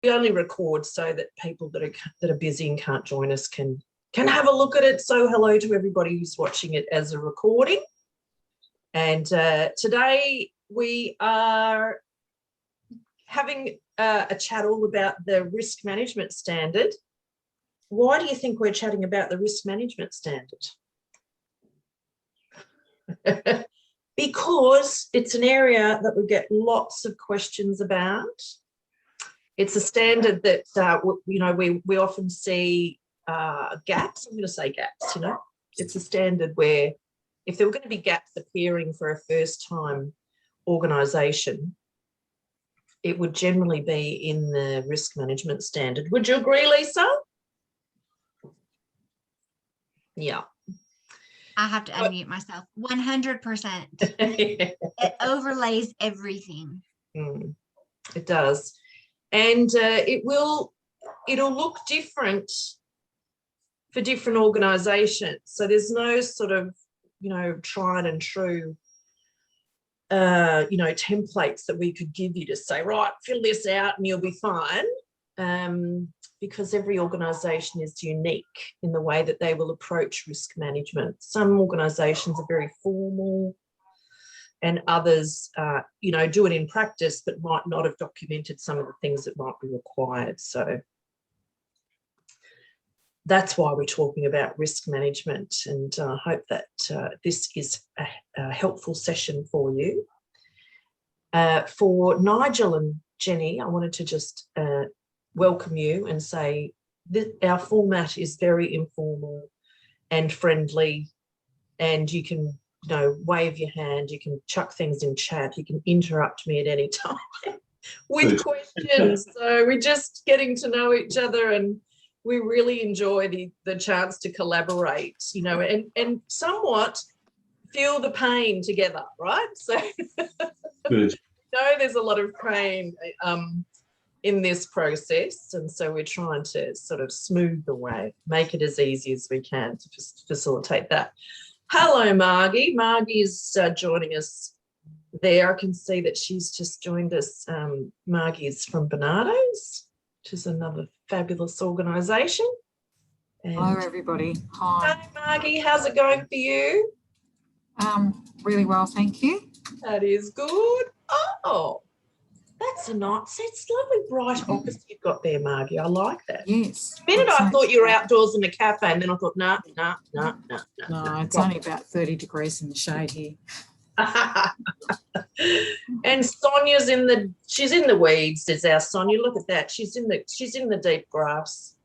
we only record so that people that are busy and can't join us can have a look at it. So hello to everybody who's watching it as a recording. And today we are having a chat all about the risk management standard. Why do you think we're chatting about the risk management standard? Because it's an area that we get lots of questions about. It's a standard that, we often see gaps. I'm going to say gaps, It's a standard where if there were going to be gaps appearing for a first-time organisation, it would generally be in the risk management standard. Would you agree, Lisa? Yeah. I have to unmute myself. 100%. It overlays everything. It does. And it'll look different for different organisations. So there's no sort of, tried and true, templates that we could give you to say, right, fill this out and you'll be fine. Because every organisation is unique in the way that they will approach risk management. Some organisations are very formal and others, do it in practice but might not have documented some of the things that might be required. So that's why we're talking about risk management, and I hope that this is a helpful session for you. For Nigel and Jenny, I wanted to just welcome you and say that our format is very informal and friendly, and you can wave your hand, you can chuck things in chat, you can interrupt me at any time with questions. So we're just getting to know each other, and we really enjoy the chance to collaborate, and somewhat feel the pain together, right? So Good. There's a lot of pain in this process, and so we're trying to sort of smooth the way, make it as easy as we can to facilitate that. Hello, Margie. Margie is joining us there. I can see that she's just joined us. Margie is from Bernardo's, which is another fabulous organisation. Hello, everybody. Hi. Hey, Margie, how's it going for you? Really well, thank you. That is good. Oh, it's lovely bright office you've got there, Margie. I like that. Yes. The minute I thought you were outdoors in a cafe, and then I thought, no. No, it's only about 30 degrees in the shade here. And Sonia's she's in the weeds, is our Sonia. Look at that. She's in the deep grass.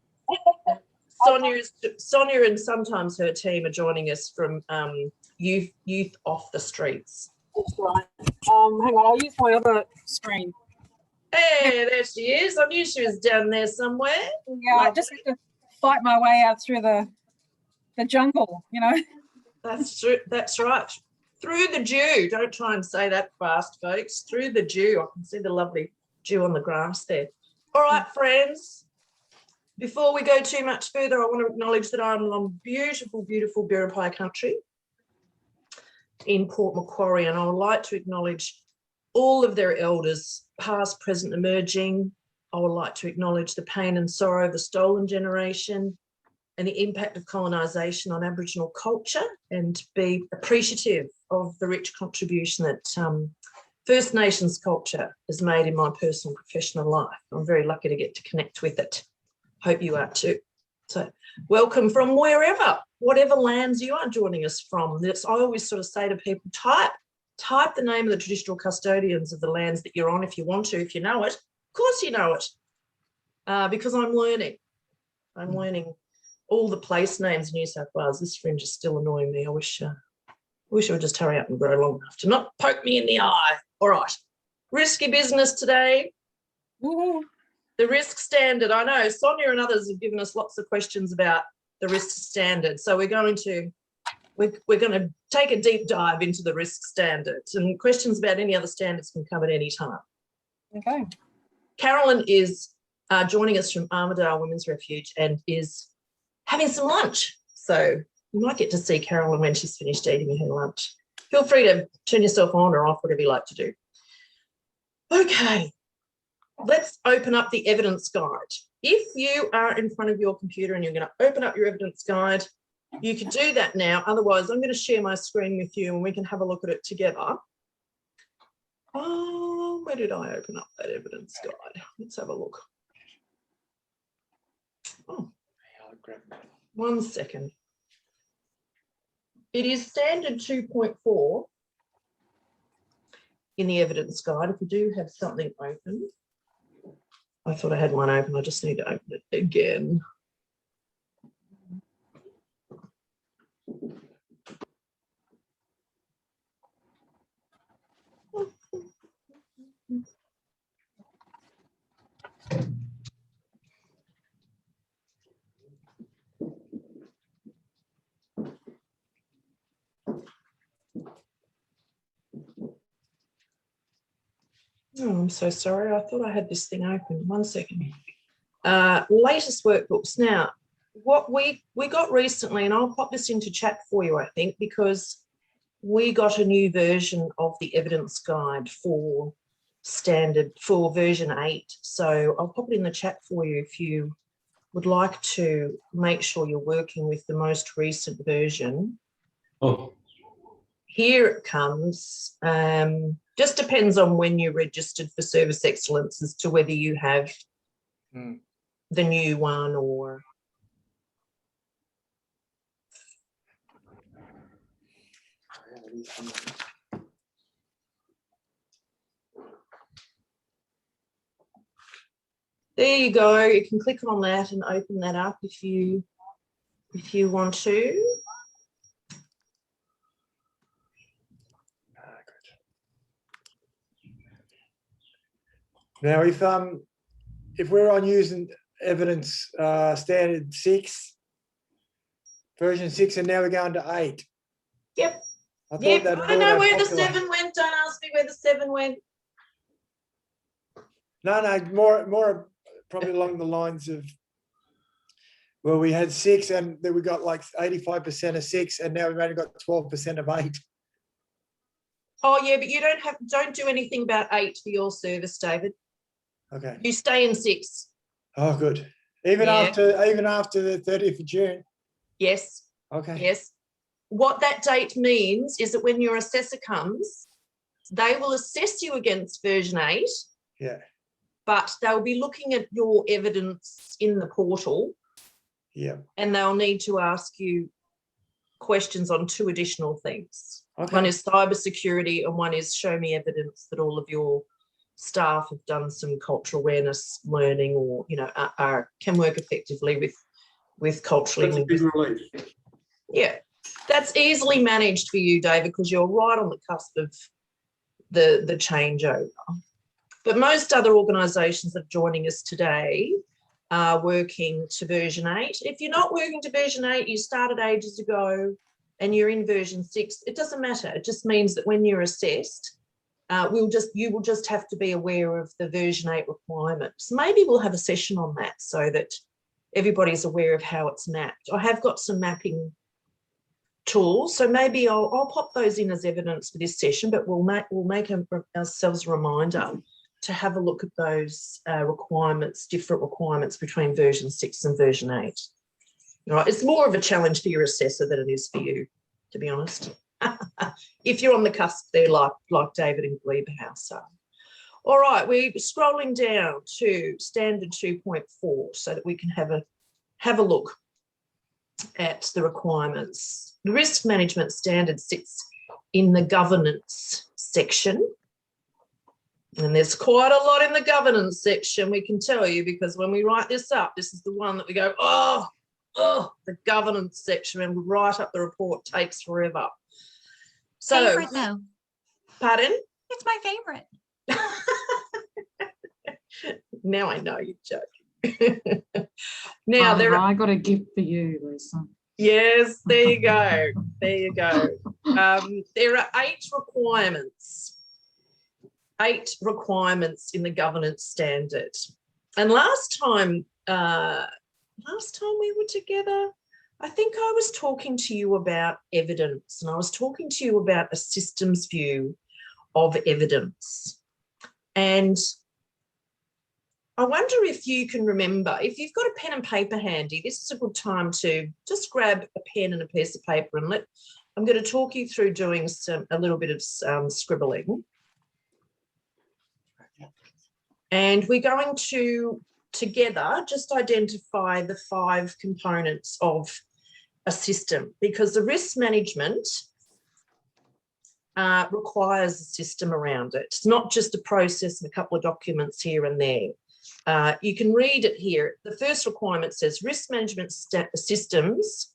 Sonia and sometimes her team are joining us from youth off the streets. That's right. Hang on, I'll use my other screen. Hey, there she is. I knew she was down there somewhere. Yeah, I just have to fight my way out through the jungle, That's true. That's right. Through the dew. Don't try and say that fast, folks. Through the dew. I can see the lovely dew on the grass there. All right, friends. Before we go too much further, I want to acknowledge that I'm on beautiful, beautiful Biripi country in Port Macquarie, and I would like to acknowledge all of their elders, past, present, emerging. I would like to acknowledge the pain and sorrow of the stolen generation and the impact of colonisation on Aboriginal culture, and be appreciative of the rich contribution that First Nations culture has made in my personal and professional life. I'm very lucky to get to connect with it. Hope you are too. So welcome from whatever lands you are joining us from. I always sort of say to people, type the name of the traditional custodians of the lands that you're on if you want to, if you know it. Of course you know it, because I'm learning. I'm learning all the place names in New South Wales. This fringe is still annoying me. I wish I would just hurry up and grow long enough to not poke me in the eye. All right. Risky business today. Woo-hoo. The risk standard. I know Sonia and others have given us lots of questions about the risk standard. So we're going to take a deep dive into the risk standards, and questions about any other standards can come at any time. Okay. Carolyn is joining us from Armidale Women's Refuge and is having some lunch. So you might get to see Carolyn when she's finished eating her lunch. Feel free to turn yourself on or off, whatever you like to do. Okay. let's open up the evidence guide. If you are in front of your computer and you're going to open up your evidence guide, you can do that now. Otherwise, I'm going to share my screen with you and we can have a look at it together. Oh, where did I open up that evidence guide? Let's have a look. Oh, 1 second. It is standard 2.4 in the evidence guide. If you do have something open, I thought I had one open. I just need to open it again. Oh, I'm so sorry. I thought I had this thing open. 1 second. Latest workbooks. Now, what we got recently, and I'll pop this into chat for you, I think, because we got a new version of the evidence guide for version 8. So I'll pop it in the chat for you if you would like to make sure you're working with the most recent version. Oh. Here it comes. Just depends on when you registered for Service Excellence as to whether you have the new one or... There you go. You can click on that and open that up if you want to. Now, if we're on using evidence standard 6, version 6, and now we're going to 8. Yep. I thought Yep. that I know where the popular. 7 went. Don't ask me where the 7 went. No, more probably along the lines of, well, we had 6 and then we got like 85% of 6 and now we've only got 12% of 8. Oh yeah, but you don't do anything about 8 for your service, David. Okay. You stay in 6. Oh, good. Even after the 30th of June. Yes. Okay. Yes. What that date means is that when your assessor comes, they will assess you against version 8. Yeah. But they'll be looking at your evidence in the portal. Yeah. And they'll need to ask you questions on 2 additional things. Okay. One is cybersecurity and one is show me evidence that all of your staff have done some cultural awareness learning or, you know, can work effectively with culturally. That's a big relief. Yeah, that's easily managed for you, David, because you're right on the cusp of the changeover. But most other organisations that are joining us today are working to version 8. If you're not working to version 8, you started ages ago and you're in version 6, it doesn't matter. It just means that when you're assessed, you will just have to be aware of the version 8 requirements. Maybe we'll have a session on that so that everybody's aware of how it's mapped. I have got some mapping tools, so maybe I'll pop those in as evidence for this session, but we'll make ourselves a reminder to have a look at those requirements, different requirements between version 6 and version 8. All right, it's more of a challenge for your assessor than it is for you, to be honest. If you're on the cusp there, like David and Glebe House are. All right, we're scrolling down to standard 2.4 so that we can have a look at the requirements. The risk management standard sits in the governance section. And there's quite a lot in the governance section, we can tell you, because when we write this up, this is the one that we go, oh, the governance section, and we write up the report takes forever. So, Favorite though. Pardon? It's my favorite. Now I know you're joking. Now I got a gift for you, Lisa. Yes, there you go. There you go. There are 8 requirements. 8 requirements in the governance standard. And last time we were together, I think I was talking to you about evidence, and I was talking to you about a systems view of evidence. And I wonder if you can remember, if you've got a pen and paper handy, this is a good time to just grab a pen and a piece of paper and I'm going to talk you through doing a little bit of scribbling. And we're going to together just identify the 5 components of a system, because the risk management requires a system around it. It's not just a process and a couple of documents here and there. You can read it here. The first requirement says risk management systems,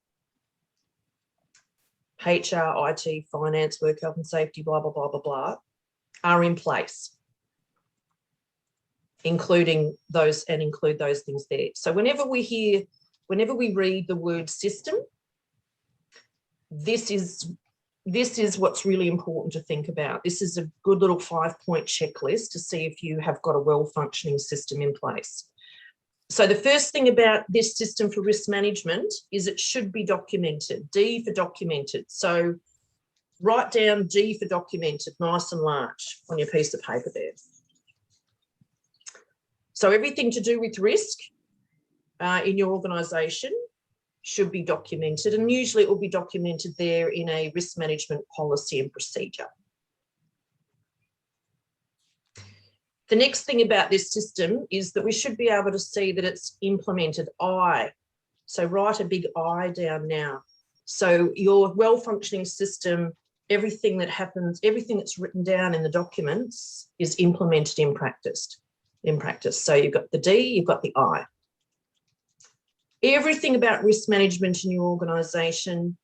HR, IT, finance, work health and safety, blah, blah, blah, blah, blah, are in place, include those things there. So whenever we read the word system, this is what's really important to think about. This is a good little 5-point checklist to see if you have got a well-functioning system in place. So the first thing about this system for risk management is it should be documented. D for documented. So write down D for documented, nice and large on your piece of paper there. So everything to do with risk in your organisation should be documented, and usually it will be documented there in a risk management policy and procedure. The next thing about this system is that we should be able to see that it's implemented. I. So write a big I down now. So your well-functioning system, everything that happens, everything that's written down in the documents is implemented in practice. So you've got the D, you've got the I. Everything about risk management in your organisation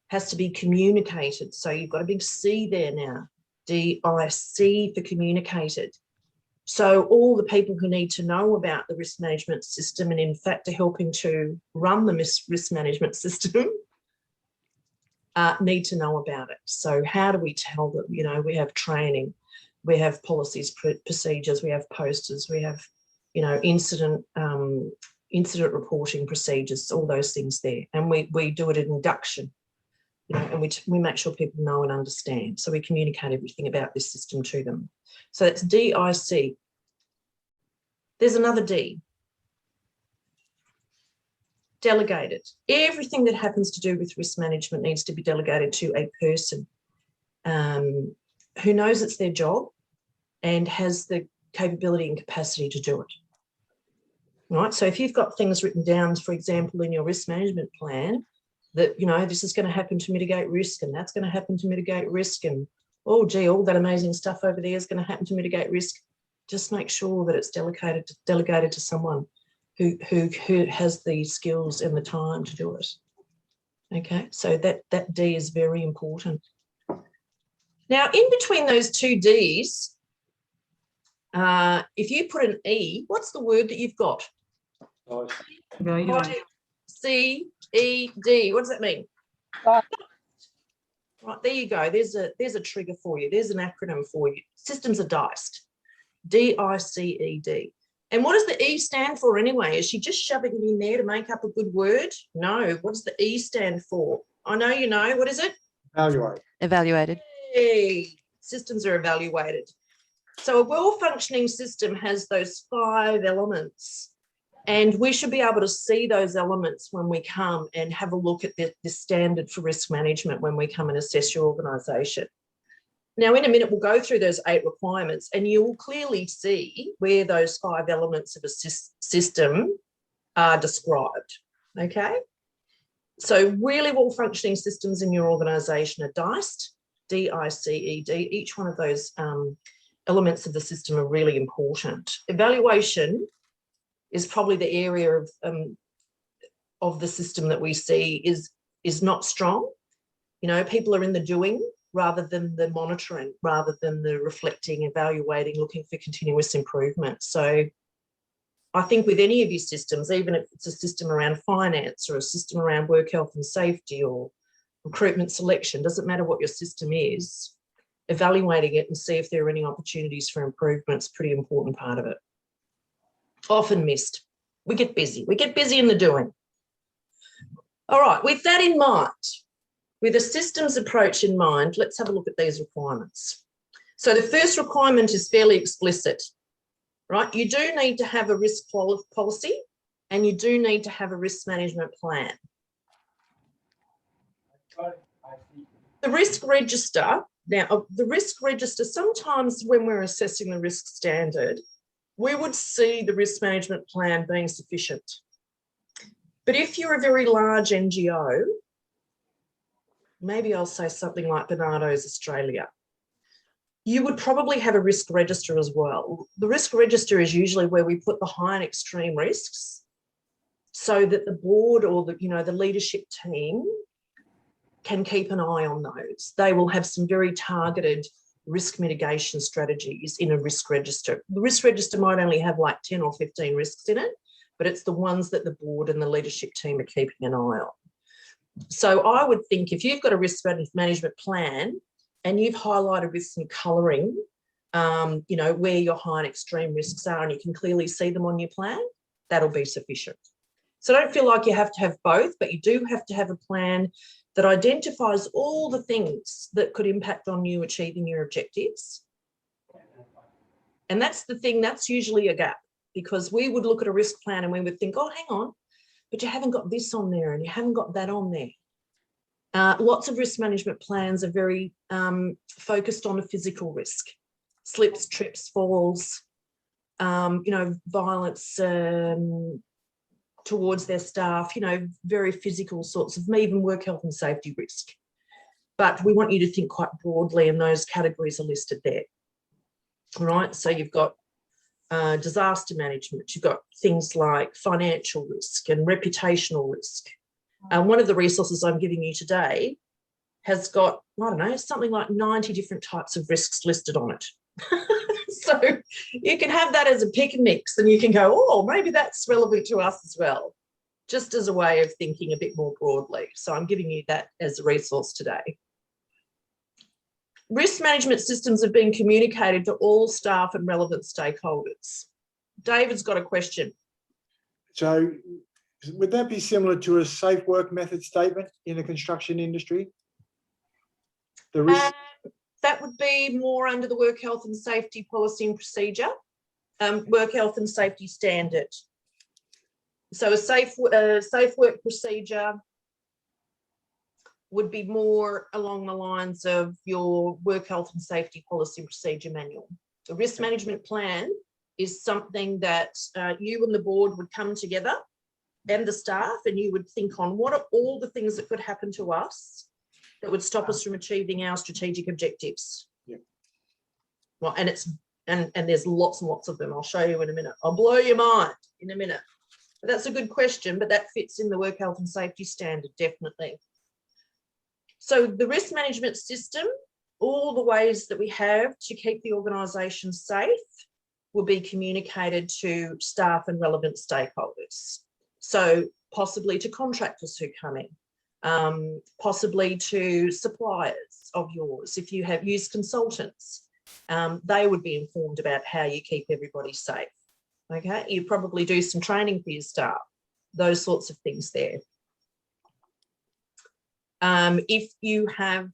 has to be communicated. So you've got a big C there now, DIC for communicated. So all the people who need to know about the risk management system and in fact are helping to run the risk management system need to know about it. So how do we tell them? You know, we have training, we have policies, procedures, we have posters, we have, you know, incident reporting procedures, all those things there. And we do it in induction, you know, and we make sure people know and understand. So we communicate everything about this system to them. So that's DIC. There's another D. Delegated. Everything that happens to do with risk management needs to be delegated to a person who knows it's their job and has the capability and capacity to do it. Right, so if you've got things written down, for example, in your risk management plan, that, you know, this is going to happen to mitigate risk and that's going to happen to mitigate risk and, oh, gee, all that amazing stuff over there is going to happen to mitigate risk, just make sure that it's delegated to someone who has the skills and the time to do it. Okay, so that D is very important. Now, in between those two Ds, if you put an E, what's the word that you've got? Evaluate. C-E-D. What does that mean? Right. Right, there you go. There's a trigger for you. There's an acronym for you. Systems are diced. D-I-C-E-D. And what does the E stand for anyway? Is she just shoving it in there to make up a good word? No. What does the E stand for? I know you know. What is it? Evaluate. Evaluated. Hey, systems are evaluated. So a well-functioning system has those 5 elements, and we should be able to see those elements when we come and have a look at the standard for risk management when we come and assess your organisation. Now, in a minute, we'll go through those 8 requirements and you'll clearly see where those 5 elements of a system are described, okay? So really well-functioning systems in your organisation are diced, D-I-C-E-D. Each one of those elements of the system are really important. Evaluation is probably the area of the system that we see is not strong. You know, people are in the doing rather than the monitoring, rather than the reflecting, evaluating, looking for continuous improvement. So I think with any of your systems, even if it's a system around finance or a system around work health and safety or recruitment selection, doesn't matter what your system is, evaluating it and see if there are any opportunities for improvement is a pretty important part of it. Often missed. We get busy in the doing. All right, with that in mind, with a systems approach in mind, let's have a look at these requirements. So the first requirement is fairly explicit. right? You do need to have a risk policy, and you do need to have a risk management plan. The risk register, now the risk register, sometimes when we're assessing the risk standard, we would see the risk management plan being sufficient. But if you're a very large NGO, maybe I'll say something like Barnardo's Australia, you would probably have a risk register as well. The risk register is usually where we put the high and extreme risks so that the board or the, the leadership team can keep an eye on those. They will have some very targeted risk mitigation strategies in a risk register. The risk register might only have like 10 or 15 risks in it, but it's the ones that the board and the leadership team are keeping an eye on. So I would think if you've got a risk management plan and you've highlighted with some colouring, where your high and extreme risks are and you can clearly see them on your plan, that'll be sufficient. So don't feel like you have to have both, but you do have to have a plan that identifies all the things that could impact on you achieving your objectives. And that's the thing, that's usually a gap, because we would look at a risk plan and we would think, oh, hang on, but you haven't got this on there and you haven't got that on there. Lots of risk management plans are very focused on a physical risk, slips, trips, falls, violence towards their staff, very physical sorts of, even work health and safety risk. But we want you to think quite broadly, and those categories are listed there. All right, so you've got disaster management, you've got things like financial risk and reputational risk. One of the resources I'm giving you today has got, I don't know, something like 90 different types of risks listed on it. So you can have that as a pick and mix, and you can go, oh, maybe that's relevant to us as well, just as a way of thinking a bit more broadly. So I'm giving you that as a resource today. Risk management systems have been communicated to all staff and relevant stakeholders. David's got a question. So would that be similar to a safe work method statement in the construction industry? The risk. That would be more under the work health and safety policy and procedure, work health and safety standard. So a safe work procedure would be more along the lines of your work health and safety policy and procedure manual. The risk management plan is something that you and the board would come together, and the staff, and you would think on what are all the things that could happen to us that would stop us from achieving our strategic objectives. Yeah. Well, and there's lots and lots of them. I'll show you in a minute. I'll blow your mind in a minute. But that's a good question, but that fits in the work health and safety standard, definitely. So the risk management system, all the ways that we have to keep the organisation safe will be communicated to staff and relevant stakeholders. So possibly to contractors who come in, possibly to suppliers of yours. If you have used consultants, they would be informed about how you keep everybody safe. Okay, you probably do some training for your staff, those sorts of things there. If you have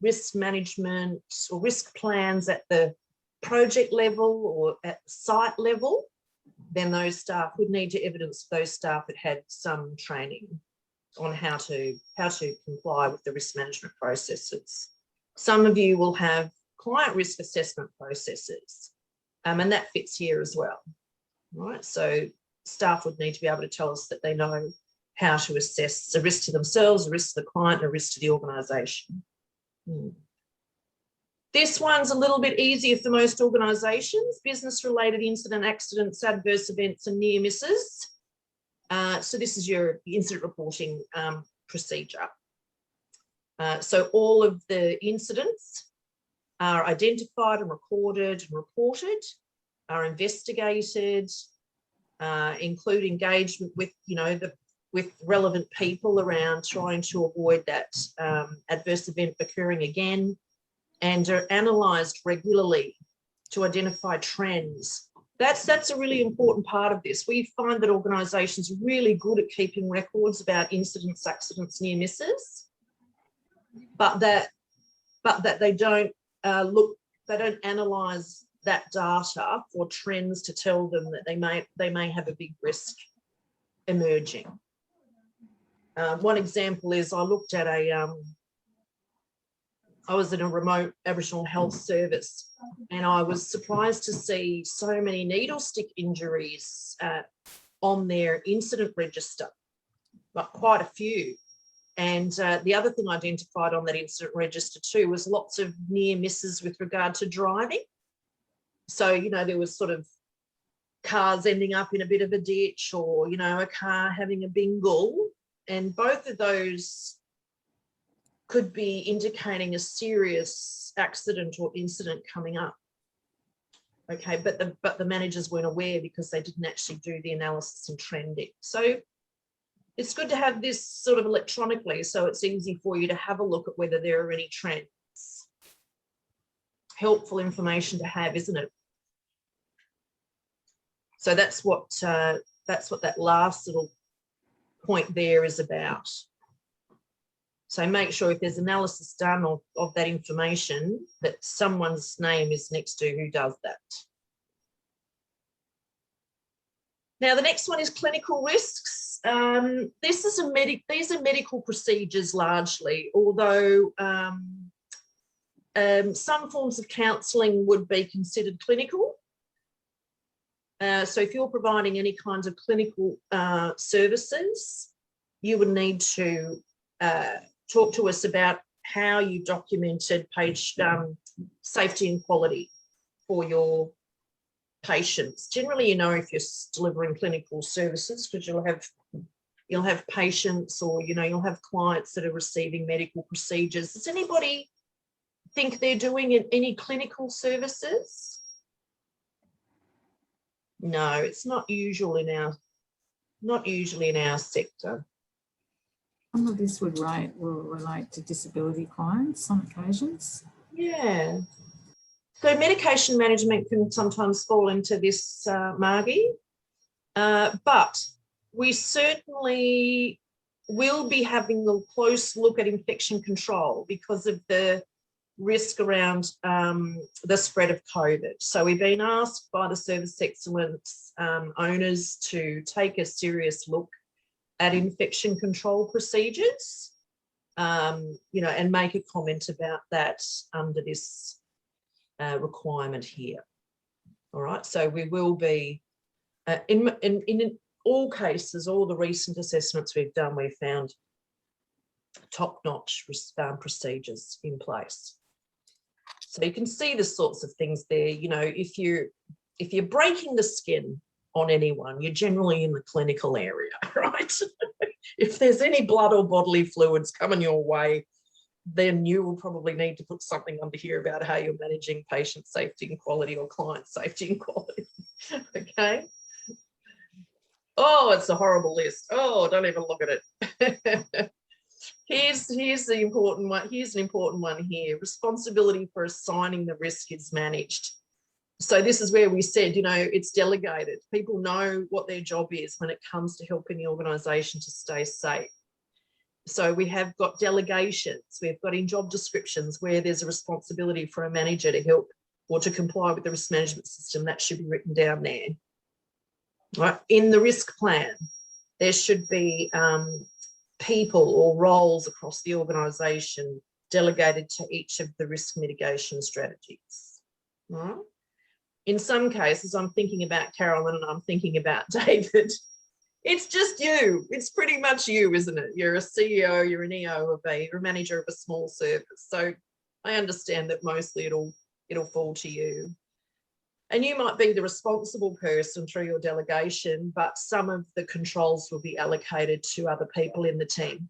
risk management or risk plans at the project level or at the site level, then those staff would need to evidence those staff that had some training on how to comply with the risk management processes. Some of you will have client risk assessment processes, and that fits here as well. Right, so staff would need to be able to tell us that they know how to assess a risk to themselves, a risk to the client, and a risk to the organisation. This one's a little bit easier for most organisations: business-related incident, accidents, adverse events, and near misses. So this is your incident reporting procedure. So all of the incidents are identified and recorded and reported, are investigated, include engagement with, with relevant people around trying to avoid that adverse event occurring again, and are analysed regularly to identify trends. That's a really important part of this. We find that organisations are really good at keeping records about incidents, accidents, near misses, but that they don't analyse that data for trends to tell them that they may have a big risk emerging. One example is I looked at I was in a remote Aboriginal health service, and I was surprised to see so many needle stick injuries on their incident register, but quite a few. And the other thing identified on that incident register too was lots of near misses with regard to driving. So, you know, there was sort of cars ending up in a bit of a ditch, or, you know, a car having a bingle, and both of those could be indicating a serious accident or incident coming up. Okay, but the managers weren't aware because they didn't actually do the analysis and trending. So it's good to have this sort of electronically, so it's easy for you to have a look at whether there are any trends. Helpful information to have, isn't it? So that's what that last little point there is about. So make sure if there's analysis done of that information, that someone's name is next to who does that. Now, the next one is clinical risks. These are medical procedures largely, although some forms of counselling would be considered clinical. So if you're providing any kinds of clinical services, you would need to talk to us about how you documented safety and quality for your patients. Generally, you know, if you're delivering clinical services, because you'll have patients, or, you know, you'll have clients that are receiving medical procedures. Does anybody think they're doing any clinical services? No, it's not usual in our sector. Some of this will relate to disability clients on occasions. Yeah. So medication management can sometimes fall into this, Margie, but we certainly will be having a close look at infection control because of the risk around the spread of COVID. So we've been asked by the Service Excellence owners to take a serious look at infection control procedures, you know, and make a comment about that under this requirement here. All right, so we will be, in all cases, all the recent assessments we've done, we've found top-notch procedures in place. So you can see the sorts of things there. You know, if you're breaking the skin on anyone, you're generally in the clinical area, right? If there's any blood or bodily fluids coming your way, then you will probably need to put something under here about how you're managing patient safety and quality, or client safety and quality. Okay. Oh, it's a horrible list. Oh, don't even look at it. Here's the important one. Here's an important one here. Responsibility for assigning the risk is managed. So this is where we said, you know, it's delegated. People know what their job is when it comes to helping the organisation to stay safe. So we have got delegations. We've got in job descriptions where there's a responsibility for a manager to help or to comply with the risk management system. That should be written down there. Right. In the risk plan, there should be people or roles across the organisation delegated to each of the risk mitigation strategies. Right. In some cases, I'm thinking about Carolyn and I'm thinking about David. It's just you. It's pretty much you, isn't it? You're a CEO, you're an EO, you're a manager of a small service. So I understand that mostly it'll fall to you. And you might be the responsible person through your delegation, but some of the controls will be allocated to other people in the team.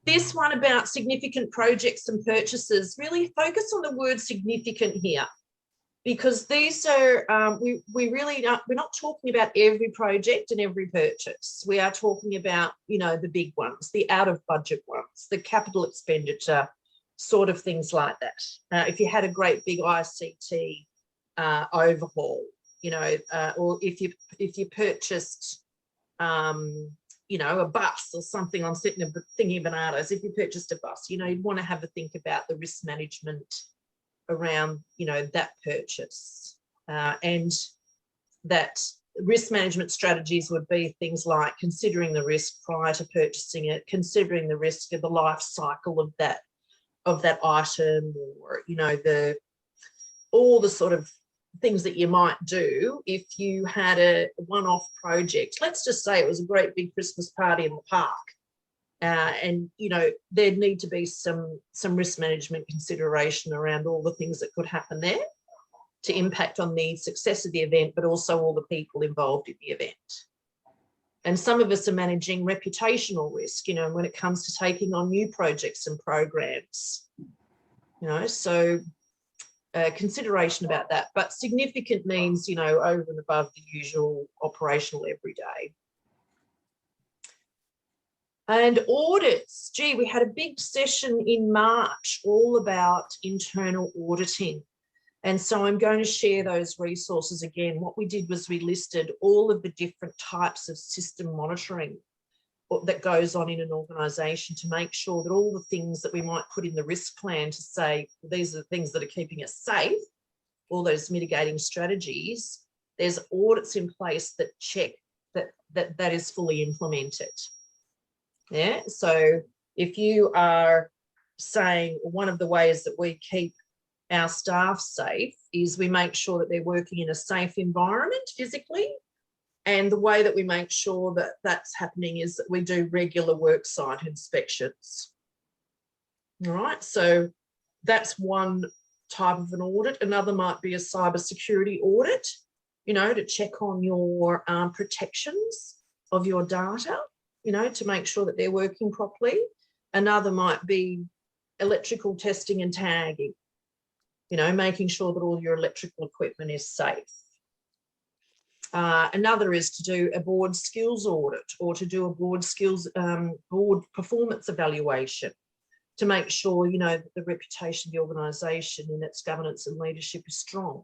This one about significant projects and purchases, really focus on the word significant here, because these are, we're not talking about every project and every purchase. We are talking about, you know, the big ones, the out of budget ones, the capital expenditure, sort of things like that. If you had a great big ICT overhaul, you know, or if you purchased a bus or something. I'm thinking of bananas. If you purchased a bus, you'd want to have a think about the risk management around, that purchase. And that risk management strategies would be things like considering the risk prior to purchasing it, considering the risk of the life cycle of that item, or, all the sort of things that you might do if you had a one-off project. Let's just say it was a great big Christmas party in the park, and there'd need to be some risk management consideration around all the things that could happen there to impact on the success of the event, but also all the people involved in the event. And some of us are managing reputational risk, when it comes to taking on new projects and programs, so consideration about that. But significant means, over and above the usual operational everyday. And audits, gee, we had a big session in March all about internal auditing. And so I'm going to share those resources again. What we did was we listed all of the different types of system monitoring that goes on in an organisation to make sure that all the things that we might put in the risk plan to say, these are the things that are keeping us safe, all those mitigating strategies, there's audits in place that check that is fully implemented. Yeah, so if you are saying one of the ways that we keep our staff safe is we make sure that they're working in a safe environment physically, and the way that we make sure that that's happening is that we do regular worksite inspections. All right, so that's one type of an audit. Another might be a cybersecurity audit, to check on your protections of your data, to make sure that they're working properly. Another might be electrical testing and tagging, making sure that all your electrical equipment is safe. Another is to do a board skills audit, or to do a board skills, board performance evaluation, to make sure, that the reputation of the organisation and its governance and leadership is strong.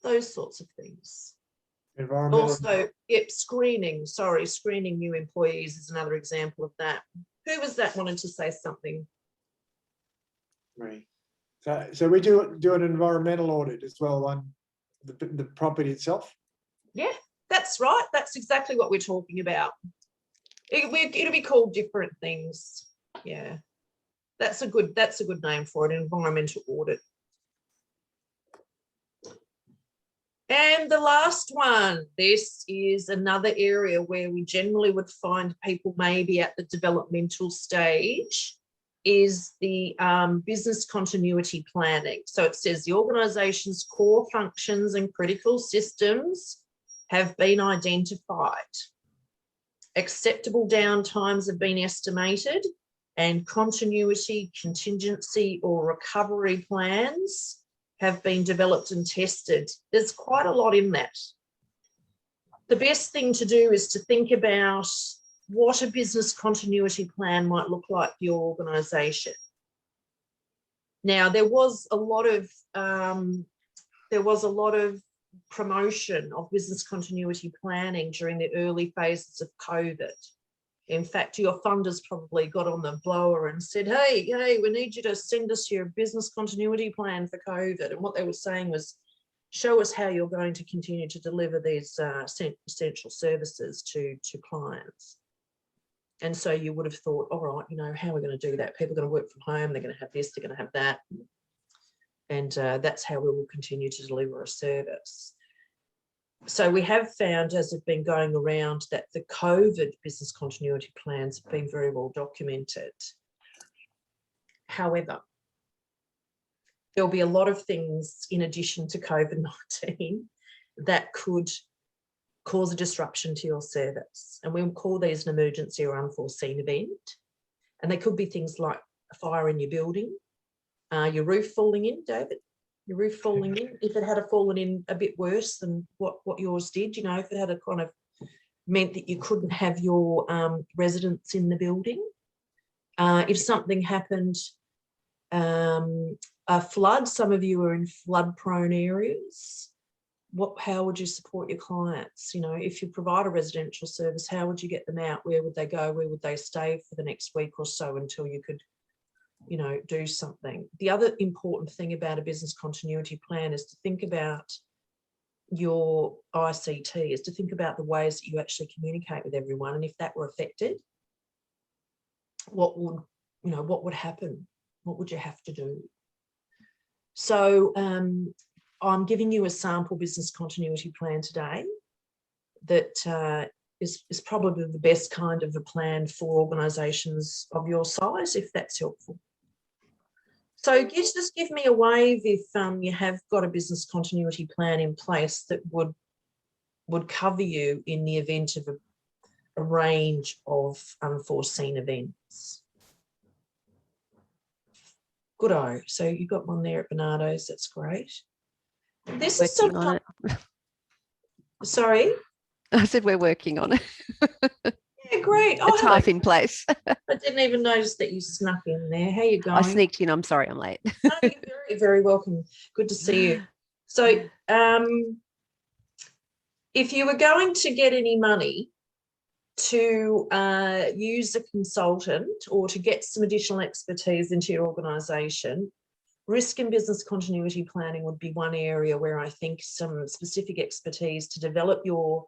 Those sorts of things. Also, screening new employees is another example of that. Who was that wanted to say something? Right. So we do an environmental audit as well on the property itself. Yeah, that's right. That's exactly what we're talking about. It'll be called different things. Yeah, that's a good name for it, environmental audit. And the last one, this is another area where we generally would find people maybe at the developmental stage, is the business continuity planning. So it says the organisation's core functions and critical systems have been identified. Acceptable downtimes have been estimated, and continuity, contingency or recovery plans have been developed and tested. There's quite a lot in that. The best thing to do is to think about what a business continuity plan might look like for your organisation. Now, there was a lot of promotion of business continuity planning during the early phases of COVID. In fact, your funders probably got on the blower and said, hey, we need you to send us your business continuity plan for COVID. And what they were saying was, show us how you're going to continue to deliver these essential services to clients. And so you would have thought, all right, how are we going to do that? People are going to work from home, they're going to have this, they're going to have that. And that's how we will continue to deliver a service. So we have found, as have been going around, that the COVID business continuity plans have been very well documented. However, there'll be a lot of things in addition to COVID-19 that could cause a disruption to your service. And we'll call these an emergency or unforeseen event. And they could be things like a fire in your building, your roof falling in, David. Your roof falling in, if it had fallen in a bit worse than what yours did, if it had a kind of meant that you couldn't have your residents in the building. If something happened, a flood, some of you are in flood prone areas. how would you support your clients? You know, if you provide a residential service, how would you get them out? Where would they go? Where would they stay for the next week or so until you could, you know, do something? The other important thing about a business continuity plan is to think about your ICT, is to think about the ways that you actually communicate with everyone. And if that were affected, what would happen? What would you have to do? So I'm giving you a sample business continuity plan today that is probably the best kind of a plan for organisations of your size, if that's helpful. So just give me a wave if you have got a business continuity plan in place that would cover you in the event of a range of unforeseen events. Good-o. So you got one there at Bernardo's. That's great. This is Working on it. Sorry? I said we're working on it. Yeah, great. It's half in place. I didn't even notice that you snuck in there. How you going? I sneaked in. I'm sorry, I'm late. No, you're very, very welcome. Good to see you. So if you were going to get any money to use a consultant or to get some additional expertise into your organisation, risk and business continuity planning would be one area where I think some specific expertise to develop your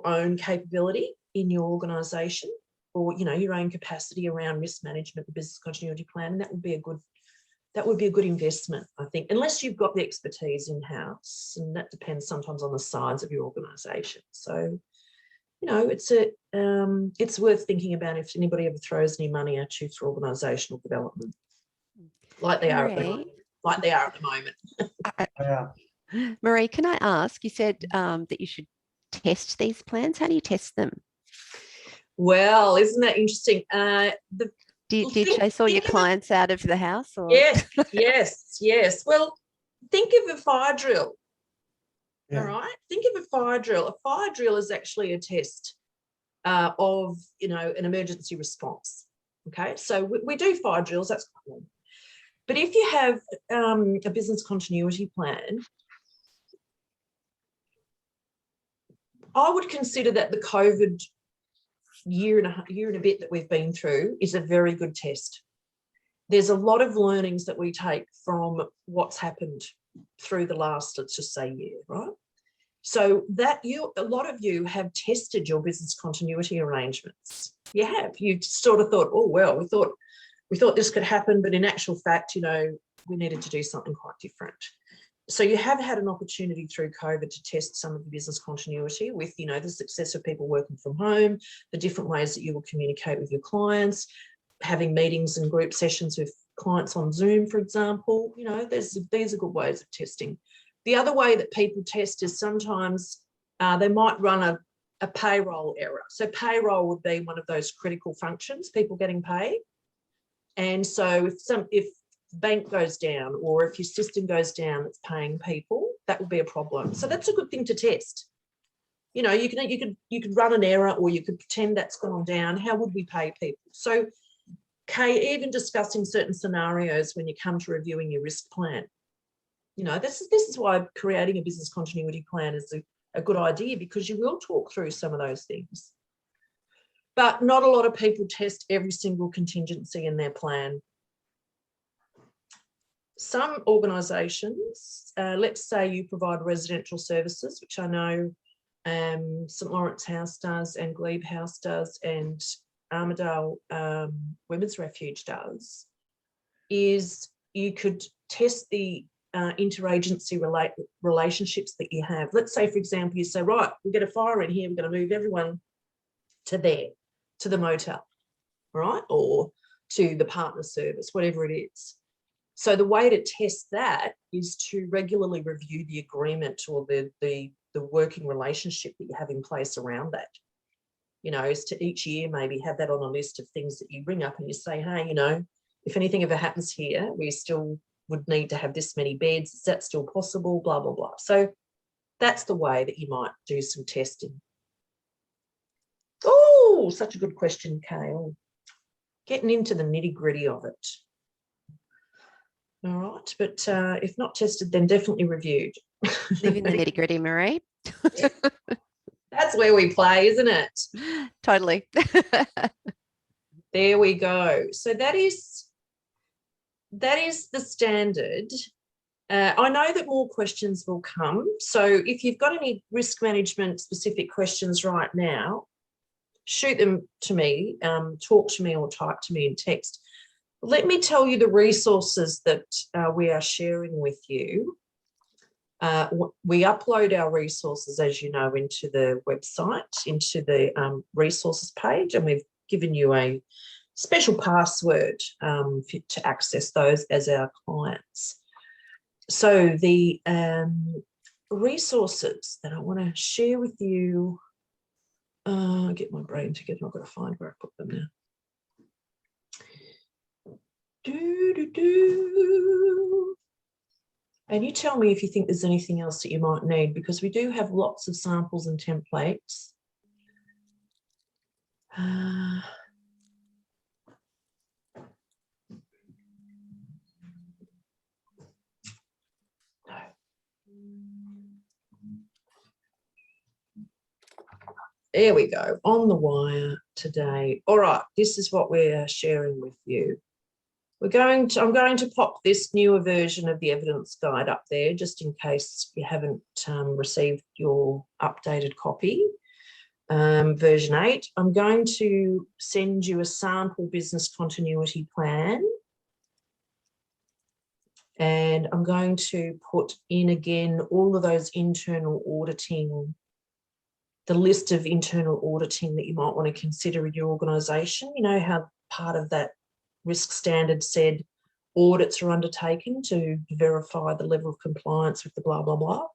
own capability in your organisation, or you know, your own capacity around risk management, the business continuity plan, and that would be a good investment, I think, unless you've got the expertise in-house, and that depends sometimes on the size of your organisation. So, you know, it's worth thinking about if anybody ever throws any money at you for organisational development, like they are at the moment. Yeah. Marie, can I ask, you said that you should test these plans. How do you test them? Well, isn't that interesting? Did you chase all your clients out of the house? Or? Yes. Well, think of a fire drill. Yeah. All right. Think of a fire drill. A fire drill is actually a test of, you know, an emergency response. Okay. So we do fire drills. That's cool. But if you have a business continuity plan, I would consider that the COVID year and a bit that we've been through is a very good test. There's a lot of learnings that we take from what's happened through the last, let's just say, year, right? So that a lot of you have tested your business continuity arrangements. You have. You sort of thought, oh well, we thought this could happen, but in actual fact, you know, we needed to do something quite different. So you have had an opportunity through COVID to test some of the business continuity with, you know, the success of people working from home, the different ways that you will communicate with your clients, having meetings and group sessions with clients on Zoom, for example. You know, these are good ways of testing. The other way that people test is sometimes they might run a payroll error. So payroll would be one of those critical functions, people getting paid. And so if bank goes down, or if your system goes down that's paying people, that would be a problem. So that's a good thing to test. You know, you could run an error, or you could pretend that's gone down. How would we pay people? So, Kay, even discussing certain scenarios when you come to reviewing your risk plan. You know, this is why creating a business continuity plan is a good idea, because you will talk through some of those things. But not a lot of people test every single contingency in their plan. Some organisations, let's say you provide residential services, which I know St Lawrence House does, and Glebe House does, and Armidale Women's Refuge does, is you could test the interagency relationships that you have. Let's say, for example, you say, right, we get a fire in here, we're going to move everyone to the motel, right, or to the partner service, whatever it is. So the way to test that is to regularly review the agreement or the working relationship that you have in place around that. You know, is to each year maybe have that on a list of things that you bring up and you say, hey, you know, if anything ever happens here, we still would need to have this many beds. Is that still possible? Blah, blah, blah. So that's the way that you might do some testing. Oh, such a good question, Kale. Getting into the nitty-gritty of it. All right, but if not tested, then definitely reviewed. Live in the nitty gritty, Marie. That's where we play, isn't it? Totally. There we go. So that is the standard. I know that more questions will come. So if you've got any risk management specific questions right now, shoot them to me, talk to me or type to me in text. Let me tell you the resources that we are sharing with you. We upload our resources, as you know, into the website, into the resources page, and we've given you a special password to access those as our clients. So the resources that I want to share with you, get my brain together. I've got to find where I put them now. And you tell me if you think there's anything else that you might need, because we do have lots of samples and templates. There we go, on the wire today. All right, this is what we're sharing with you. I'm going to pop this newer version of the evidence guide up there, just in case you haven't received your updated copy, version 8. I'm going to send you a sample business continuity plan. And I'm going to put in again all of those internal auditing, the list of internal auditing that you might want to consider in your organisation. You know how part of that risk standard said audits are undertaken to verify the level of compliance with the blah, blah, blah.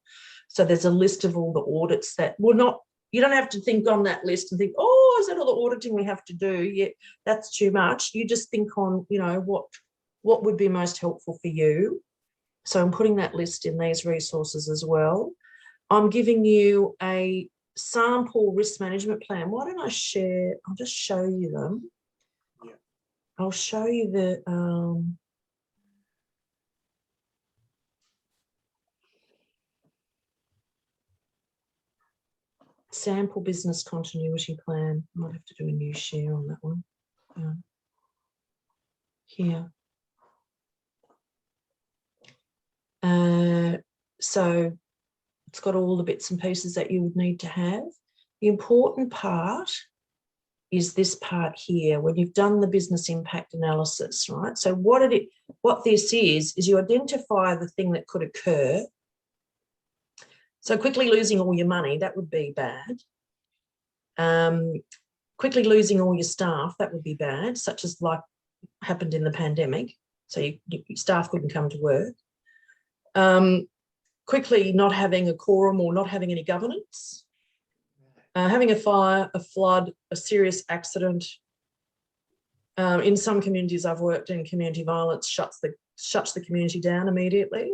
So there's a list of all the audits that will not, you don't have to think on that list and think, oh, is that all the auditing we have to do? Yeah, that's too much. You just think on, you know, what would be most helpful for you. So I'm putting that list in these resources as well. I'm giving you a sample risk management plan. Why don't I share? I'll just show you them. Yeah. I'll show you the sample business continuity plan. I might have to do a new share on that one. Here. So it's got all the bits and pieces that you would need to have. The important part is this part here, when you've done the business impact analysis, right? So what this is you identify the thing that could occur. So quickly losing all your money, that would be bad. Quickly losing all your staff, that would be bad, such as like happened in the pandemic. So your staff couldn't come to work. Quickly not having a quorum or not having any governance. Having a fire, a flood, a serious accident. In some communities I've worked in, community violence shuts the community down immediately.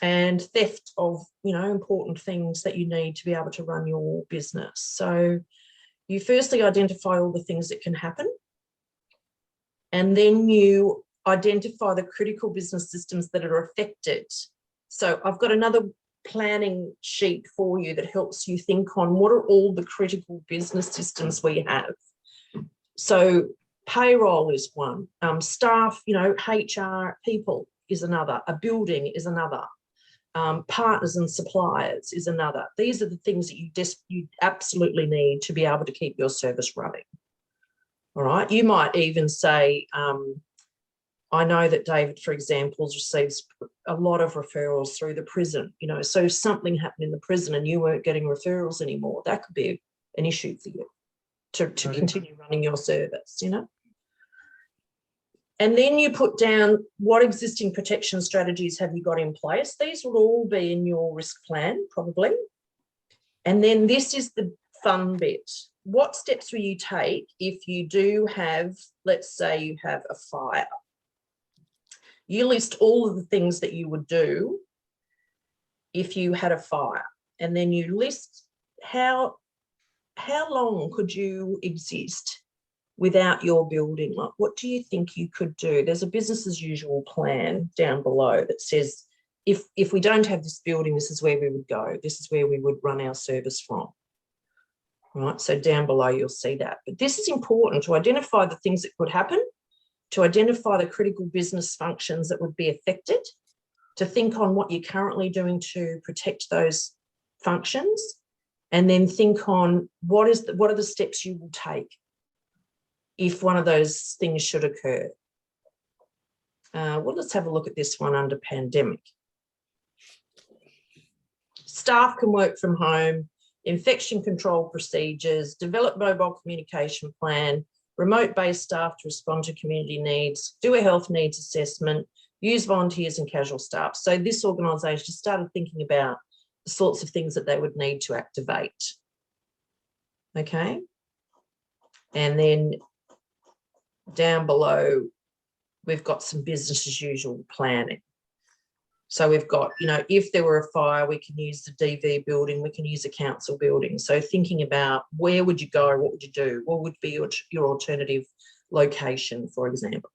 And theft of, you know, important things that you need to be able to run your business. So you firstly identify all the things that can happen, and then you identify the critical business systems that are affected. So I've got another planning sheet for you that helps you think on what are all the critical business systems we have. So payroll is one, staff, you know, HR, people is another, a building is another, partners and suppliers is another. These are the things that you absolutely need to be able to keep your service running. All right, you might even say, I know that David, for example, receives a lot of referrals through the prison, you know, so if something happened in the prison and you weren't getting referrals anymore, that could be an issue for you to continue running your service, you know. And then you put down what existing protection strategies have you got in place. These will all be in your risk plan, probably. And then this is the fun bit. What steps will you take if you do have, let's say you have a fire? You list all of the things that you would do if you had a fire, and then you list how long could you exist without your building? Like, what do you think you could do? There's a business as usual plan down below that says, if we don't have this building, this is where we would go. This is where we would run our service from. Right, so down below you'll see that. But this is important to identify the things that could happen, to identify the critical business functions that would be affected, to think on what you're currently doing to protect those functions, and then think on what are the steps you will take if one of those things should occur. Well, let's have a look at this one under pandemic. Staff can work from home, infection control procedures, develop mobile communication plan, remote-based staff to respond to community needs, do a health needs assessment, use volunteers and casual staff. So this organisation started thinking about the sorts of things that they would need to activate. Okay. And then down below, we've got some business as usual planning. So we've got, you know, if there were a fire, we can use the DV building, we can use a council building. So thinking about where would you go, what would you do? What would be your alternative location, for example?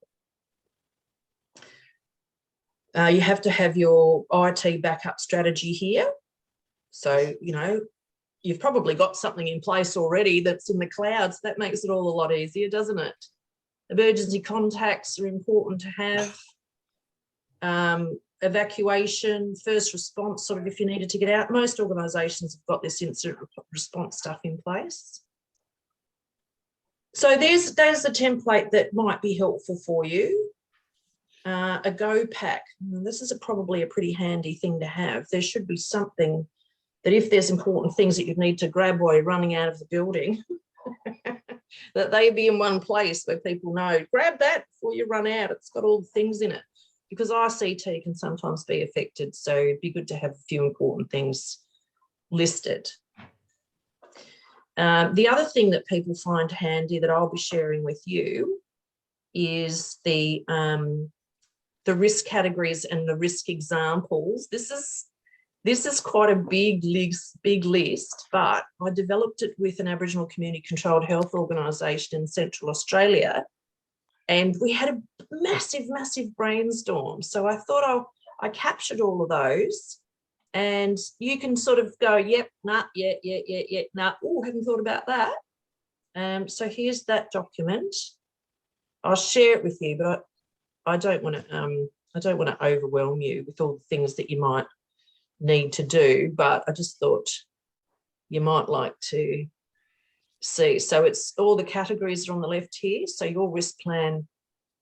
You have to have your IT backup strategy here. So, you know, you've probably got something in place already that's in the clouds. That makes it all a lot easier, doesn't it? Emergency contacts are important to have. Evacuation, first response, sort of if you needed to get out. Most organisations have got this incident response stuff in place. So there's a template that might be helpful for you. A go pack. This is probably a pretty handy thing to have. There should be something that if there's important things that you need to grab while you're running out of the building, that they be in one place where people know, grab that before you run out. It's got all the things in it. Because ICT can sometimes be affected, so it'd be good to have a few important things listed. The other thing that people find handy that I'll be sharing with you is the risk categories and the risk examples. This is quite a big list, but I developed it with an Aboriginal community controlled health organisation in Central Australia. And we had a massive brainstorm. So I thought I captured all of those, and you can sort of go, yep, nah, yeah, nah, oh, haven't thought about that. So here's that document. I'll share it with you, but I don't want to overwhelm you with all the things that you might need to do, but I just thought you might like to see. So it's all the categories are on the left here. So your risk plan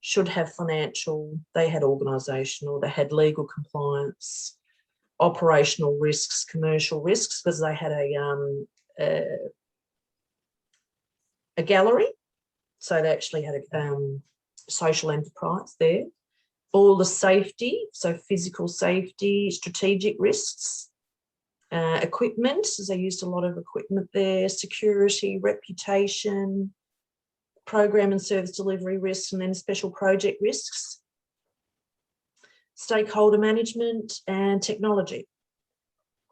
should have financial, they had organisational, they had legal compliance, operational risks, commercial risks, because they had a gallery. So they actually had a social enterprise there. All the safety, so physical safety, strategic risks, equipment, as they used a lot of equipment there, security, reputation, program and service delivery risks, and then special project risks, stakeholder management and technology.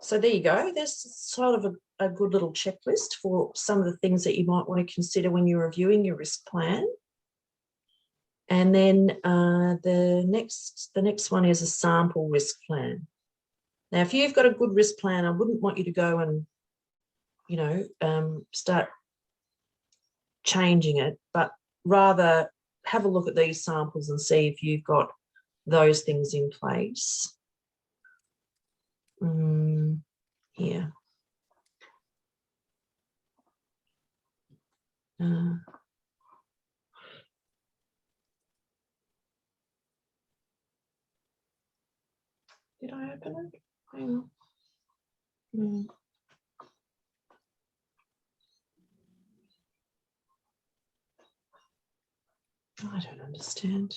So there you go. There's sort of a good little checklist for some of the things that you might want to consider when you're reviewing your risk plan. And then the next one is a sample risk plan. Now, if you've got a good risk plan, I wouldn't want you to go and, you know, start changing it, but rather have a look at these samples and see if you've got those things in place. Here. Did I open it? Hang on. I don't understand.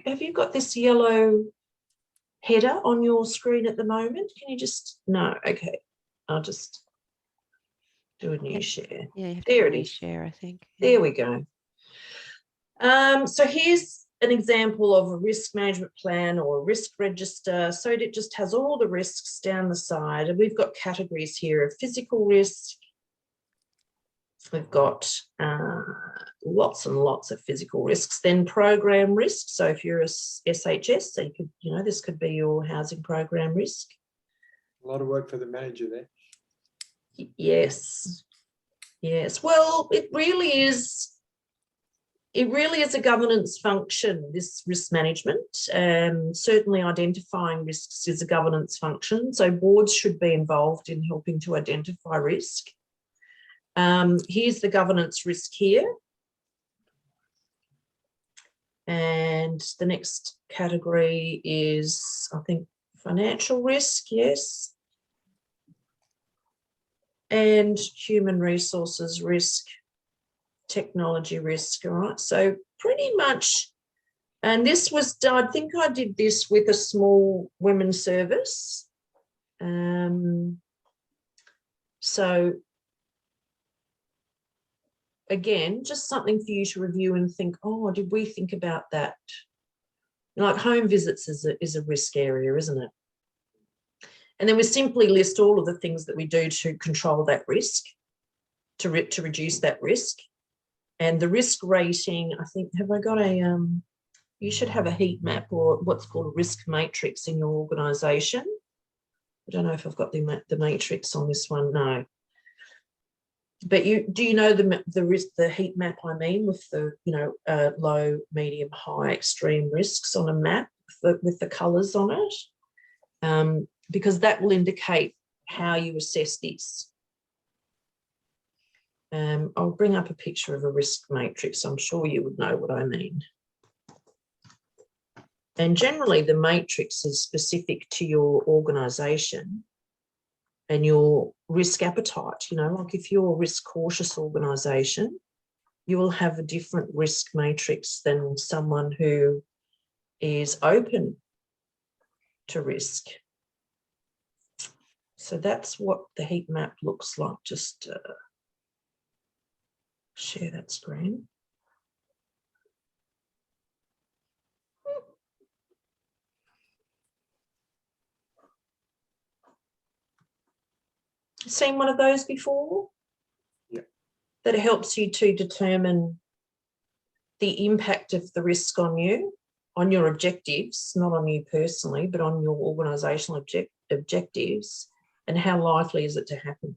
Have you got this yellow header on your screen at the moment? Can you just, no, okay. I'll just do a new share. Yeah, you have there to it is. share, I think. There we go. So here's an example of a risk management plan or a risk register. So it just has all the risks down the side, and we've got categories here of physical risk, We've got lots and lots of physical risks. Then program risk. So if you're a SHS, so you could, this could be your housing program risk. A lot of work for the manager there. Yes. Yes. Well, it really is a governance function, this risk management. Certainly identifying risks is a governance function. So boards should be involved in helping to identify risk. Here's the governance risk here. And the next category is, I think, financial risk, yes. And human resources risk, technology risk, all right? So pretty much, and this was, I think I did this with a small women's service. So again, just something for you to review and think, oh, did we think about that? Like home visits is a risk area, isn't it? And then we simply list all of the things that we do to control that risk, to reduce that risk. And the risk rating, I think, have I got a, you should have a heat map or what's called a risk matrix in your organisation. I don't know if I've got the matrix on this one, no. But do you know the heat map I mean, with the low, medium, high, extreme risks on a map with the colours on it, because that will indicate how you assess this. I'll bring up a picture of a risk matrix. I'm sure you would know what I mean. And generally, the matrix is specific to your organisation and your risk appetite. Like if you're a risk cautious organisation, you will have a different risk matrix than someone who is open to risk. So that's what the heat map looks like. Just share that screen. Seen one of those before? Yeah. That helps you to determine the impact of the risk on you, on your objectives, not on you personally, but on your organisational objectives, and how likely is it to happen.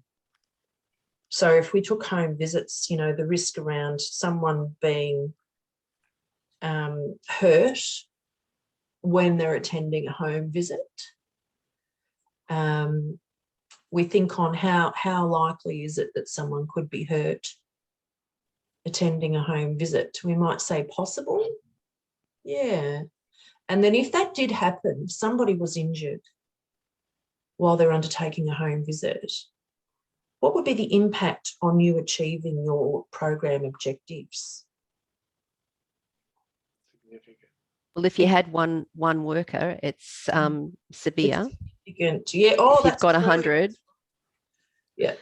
So if we took home visits, the risk around someone being hurt when they're attending a home visit, we think on how likely is it that someone could be hurt attending a home visit. We might say possible. Yeah. And then if that did happen, somebody was injured while they're undertaking a home visit, what would be the impact on you achieving your program objectives? Significant. Well, if you had one worker, it's severe. Significant. Yeah. Oh, if you've got 100. Yeah,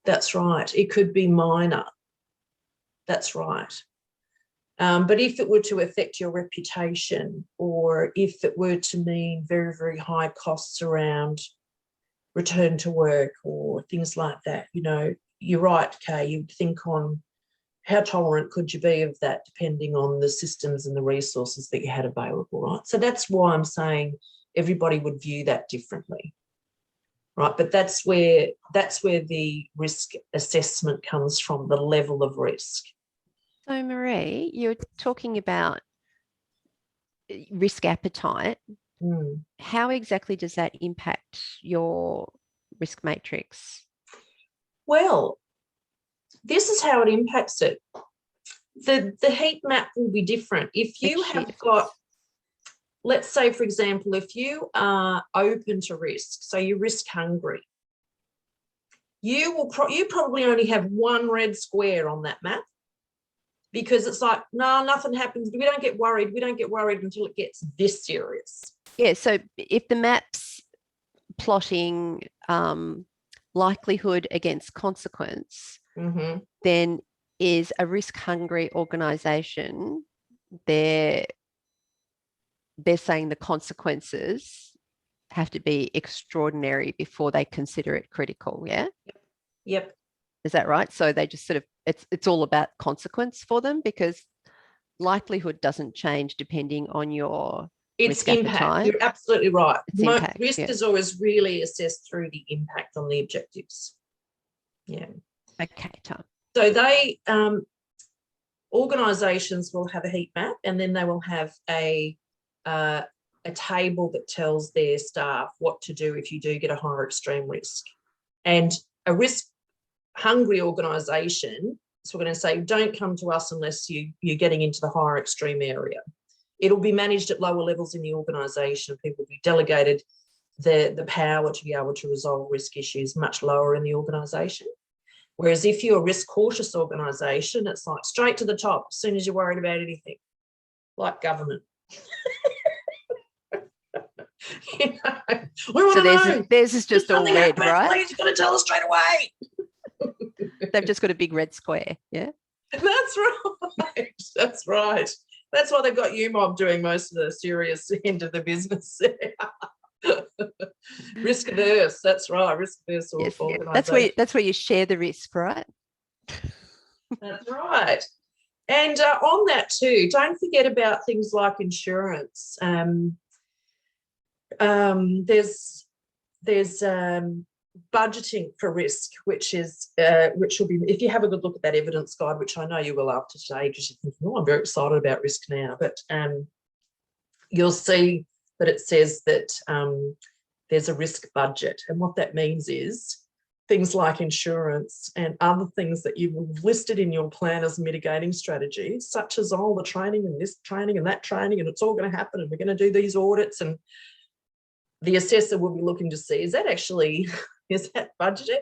that's right. It could be minor. That's right. But if it were to affect your reputation, or if it were to mean very, very high costs around return to work or things like that, you're right, Kay, you'd think on how tolerant could you be of that depending on the systems and the resources that you had available, right? So that's why I'm saying everybody would view that differently. Right, but that's where the risk assessment comes from, the level of risk. So Marie, you're talking about risk appetite. How exactly does that impact your risk matrix? Well, this is how it impacts it. The heat map will be different. If you have got, let's say, for example, if you are open to risk, so you're risk hungry, you probably only have one red square on that map, because it's like, no, nothing happens. We don't get worried. We don't get worried until it gets this serious. Yeah. So if the map's plotting likelihood against consequence, then is a risk hungry organisation, they're saying the consequences have to be extraordinary before they consider it critical. Yeah. Yep. Is that right? So they just sort of, it's all about consequence for them, because likelihood doesn't change depending on your It's risk impact. appetite. You're absolutely right. It's impact, Risk yeah. is always really assessed through the impact on the objectives. Yeah. Okay, Tom. So they, organisations will have a heat map, and then they will have a table that tells their staff what to do if you do get a higher extreme risk. And a risk-hungry organisation, so we're going to say, don't come to us unless you're getting into the higher extreme area. It'll be managed at lower levels in the organisation. People will be delegated the power to be able to resolve risk issues much lower in the organisation. Whereas if you're a risk-cautious organisation, it's like straight to the top as soon as you're worried about anything, like government. You know, we want to know. Theirs is just all red, happened, right? please, you've got to tell us straight away. They've just got a big red square, yeah? That's right. That's right. That's why they've got UMOB doing most of the serious end of the business. Risk averse, that's right. Risk averse Yes, yeah. organisation. That's where you share the risk, right? That's right. And on that too, don't forget about things like insurance. There's budgeting for risk, which will be, if you have a good look at that evidence guide, which I know you will after today, because you're thinking, oh, I'm very excited about risk now, but you'll see that it says that there's a risk budget. And what that means is things like insurance and other things that you've listed in your plan as mitigating strategies, such as all the training and this training and that training, and it's all going to happen, and we're going to do these audits, and the assessor will be looking to see, is that budgeted?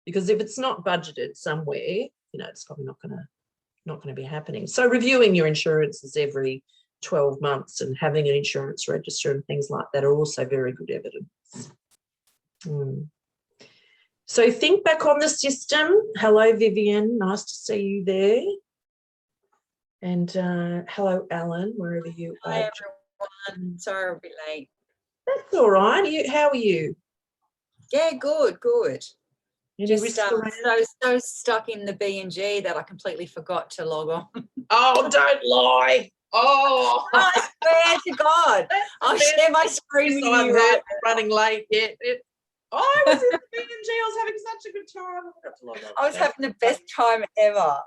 Because if it's not budgeted somewhere, you know, it's probably not going to be happening. So reviewing your insurances every 12 months and having an insurance register and things like that are also very good evidence. So think back on the system. Hello, Vivian. Nice to see you there. And hello, Alan, wherever you are. Hi, everyone. Sorry I'll be late. That's all right. How are you? Yeah, good. Any Just risk around? so stuck in the B&G that I completely forgot to log on. Oh, don't lie. Oh, I swear to God. I'll share my screen with so I've you. heard Right running late. Yeah, I was in the B&G. I was having such a good time. I forgot to log on. I was having the best time ever.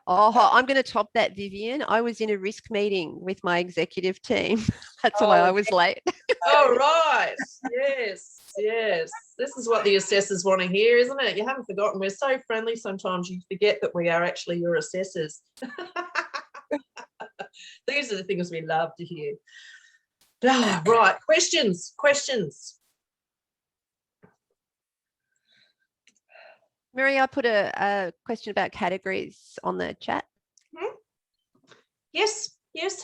Oh, I'm going to top that, Vivian. I was in a risk meeting with my executive team. That's why I was late. Oh, right. Yes. This is what the assessors want to hear, isn't it? You haven't forgotten. We're so friendly sometimes you forget that we are actually your assessors. These are the things we love to hear. Oh, right. Questions. Mary, I put a question about categories on the chat. Yes.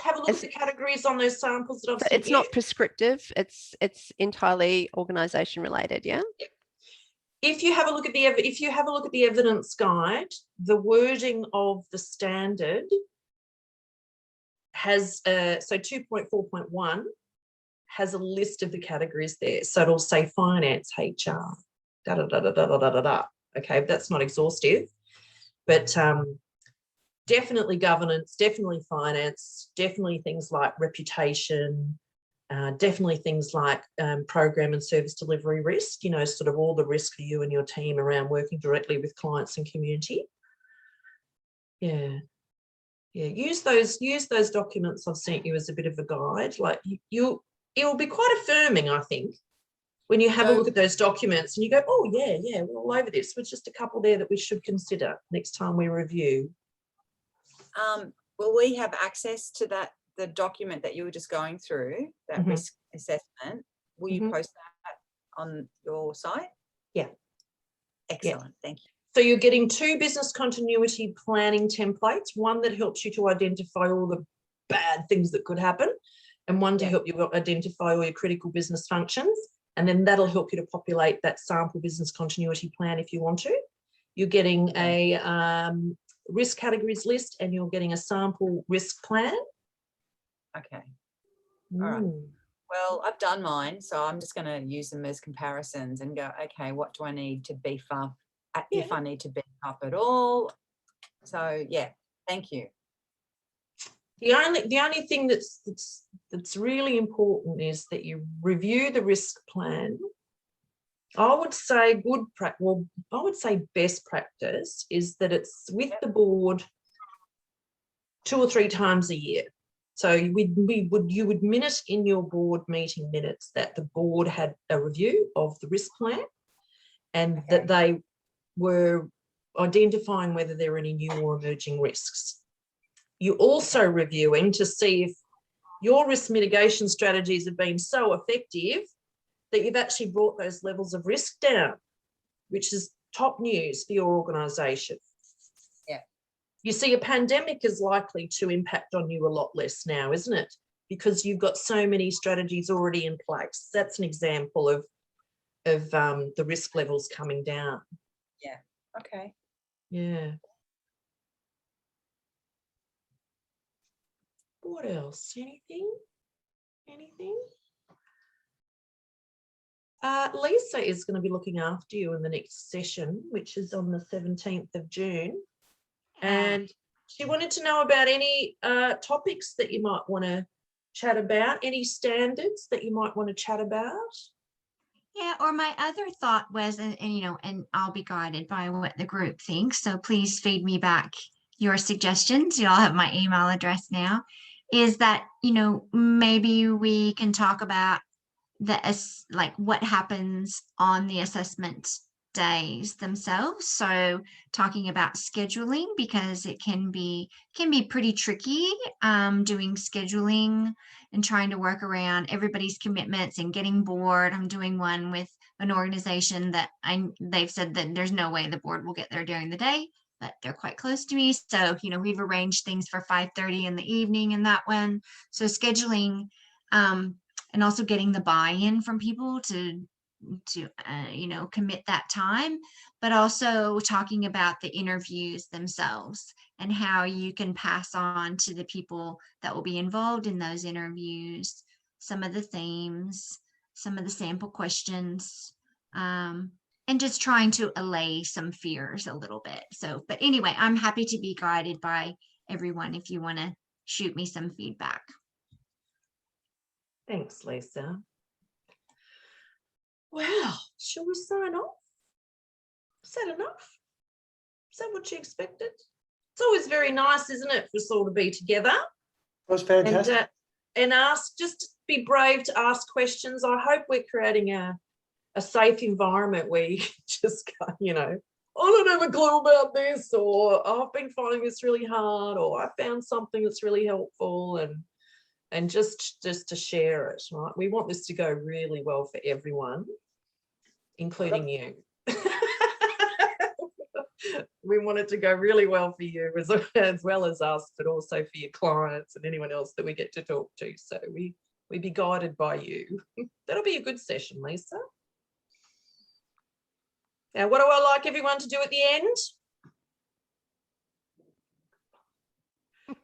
Have a look at the categories on those samples that I've sent It's you. not prescriptive. It's entirely organisation related. Yeah. If you have a look at the evidence guide, the wording of the standard has so 2.4.1 has a list of the categories there. So it'll say finance, HR, Okay, that's not exhaustive, but definitely governance, definitely finance, definitely things like reputation, definitely things like program and service delivery risk, you know, sort of all the risk for you and your team around working directly with clients and community. Yeah. Use those documents I've sent you as a bit of a guide. Like it will be quite affirming, I think, when you have a look at those documents and you go, oh yeah, we're all over this. There's just a couple there that we should consider next time we review. Will we have access to the document that you were just going through, that risk assessment? Will you post that on your site? Yeah. Excellent. Thank you. So you're getting 2 business continuity planning templates, one that helps you to identify all the bad things that could happen, and one to help you identify all your critical business functions. And then that'll help you to populate that sample business continuity plan if you want to. You're getting a risk categories list, and you're getting a sample risk plan. Okay. All right. Well, I've done mine, so I'm just going to use them as comparisons and go, okay, what do I need to beef up if I need to beef up at all. So yeah, thank you. The only thing that's really important is that you review the risk plan. I would say I would say best practice is that it's with the board 2 or 3 times a year. So you would minute in your board meeting minutes that the board had a review of the risk plan and that they were identifying whether there are any new or emerging risks. You're also reviewing to see if your risk mitigation strategies have been so effective that you've actually brought those levels of risk down, which is top news for your organisation. Yeah. You see, a pandemic is likely to impact on you a lot less now, isn't it? Because you've got so many strategies already in place. That's an example of the risk levels coming down. Yeah. Okay. Yeah. What else? Anything? Lisa is going to be looking after you in the next session, which is on the 17th of June. And she wanted to know about any topics that you might want to chat about, any standards that you might want to chat about. Yeah, or my other thought was, and you know, and I'll be guided by what the group thinks. So please feed me back your suggestions. You all have my email address now. Is that, you know, maybe we can talk about like what happens on the assessment days themselves. So talking about scheduling, because it can be pretty tricky doing scheduling and trying to work around everybody's commitments and getting bored. I'm doing one with an organization that they've said that there's no way the board will get there during the day, but they're quite close to me. So, you know, we've arranged things for 5:30 in the evening in that one. So scheduling, and also getting the buy-in from people to you know, commit that time, but also talking about the interviews themselves and how you can pass on to the people that will be involved in those interviews some of the themes, some of the sample questions, and just trying to allay some fears a little bit. So, but anyway, I'm happy to be guided by everyone if you want to shoot me some feedback. Thanks, Lisa. Well, shall we sign off? Is that enough? Is that what you expected? It's always very nice, isn't it, for us all to be together? That was fantastic. And ask, just be brave to ask questions. I hope we're creating a safe environment where you can just go, you know, I don't have a clue about this, or I've been finding this really hard, or I found something that's really helpful, and just to share it, right? We want this to go really well for everyone, including you. We want it to go really well for you as well as us, but also for your clients and anyone else that we get to talk to. So we be guided by you. That'll be a good session, Lisa. Now, what do I like everyone to do at the end?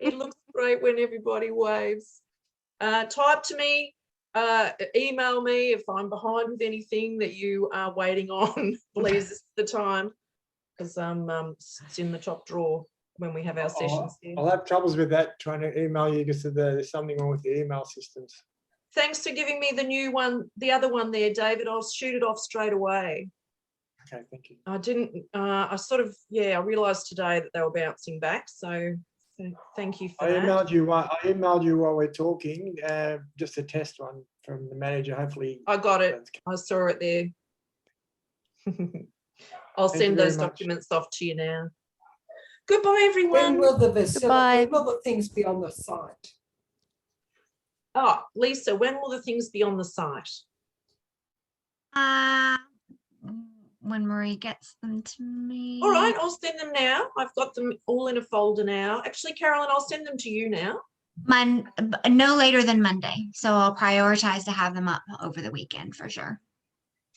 It looks great when everybody waves. Type to me, email me if I'm behind with anything that you are waiting on. Please, this is the time, because it's in the top drawer when we have our sessions here. I'll have troubles with that, trying to email you because there's something wrong with the email systems. Thanks for giving me the new one, the other one there, David. I'll shoot it off straight away. Okay, thank you. I didn't, I sort of, I realised today that they were bouncing back, so thank you for that. I emailed you while we're talking, just a test one from the manager. Hopefully, I got it. I saw it there. I'll send those documents off to you now. Goodbye, everyone. When will the things be on the site? Oh, Lisa, when will the things be on the site? When Marie gets them to me. All right, I'll send them now. I've got them all in a folder now. Actually, Carolyn, I'll send them to you now. No later than Monday. So I'll prioritize to have them up over the weekend for sure.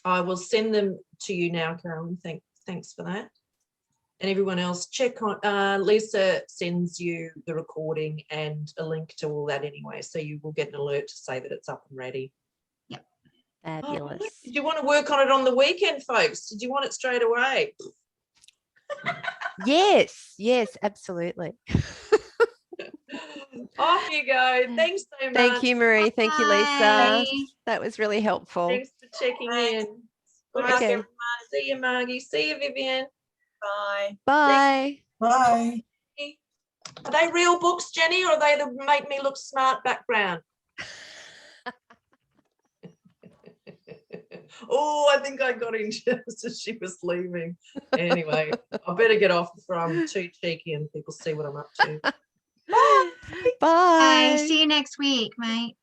I will send them to you now, Carolyn. Thanks for that. And everyone else, check on, Lisa sends you the recording and a link to all that anyway. So you will get an alert to say that it's up and ready. Fabulous. Did you want to work on it on the weekend, folks? Did you want it straight away? Yes, absolutely. Off you go. Thanks so much. Thank you, Marie. Thank you, Lisa. Bye. That was really helpful. Thanks for checking Thanks. in. Good Bye, luck, Okay. everyone. See you, Margie. See you, Vivian. Bye. Bye. Bye. Are they real books, Jenny, or are they the make me look smart background? Oh, I think I got in just as she was leaving. Anyway, I better get off before I'm too cheeky and people see what I'm up to. Bye. Bye. See you next week, mate.